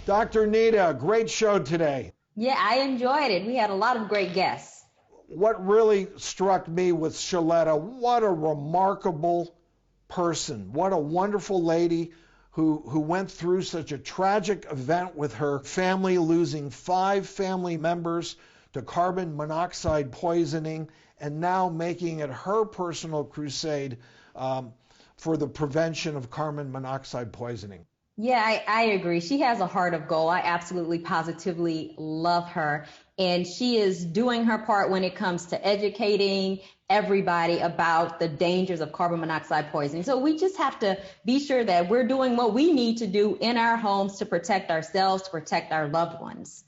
Dr. Nita, great show today. Yeah, I enjoyed it. We had a lot of great guests. What really struck me with Shaletta, what a remarkable person. What a wonderful lady who went through such a tragic event with her family, losing 5 family members to carbon monoxide poisoning, and now making it her personal crusade for the prevention of carbon monoxide poisoning. Yeah, I agree. She has a heart of gold. I absolutely, positively love her. And she is doing her part when it comes to educating everybody about the dangers of carbon monoxide poisoning. So we just have to be sure that we're doing what we need to do in our homes to protect ourselves, to protect our loved ones.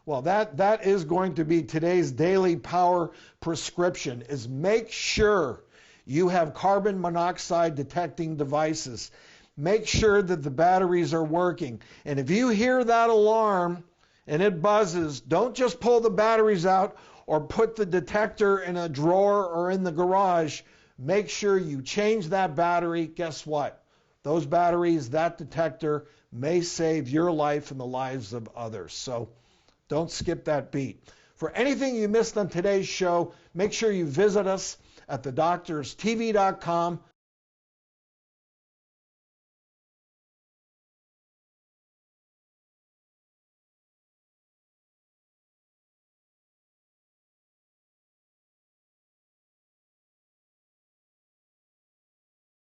Well, that is going to be today's daily power prescription, is make sure you have carbon monoxide detecting devices. Make sure that the batteries are working. And if you hear that alarm and it buzzes, don't just pull the batteries out or put the detector in a drawer or in the garage. Make sure you change that battery. Guess what? Those batteries, that detector may save your life and the lives of others. So don't skip that beat. For anything you missed on today's show, make sure you visit us at thedoctorstv.com.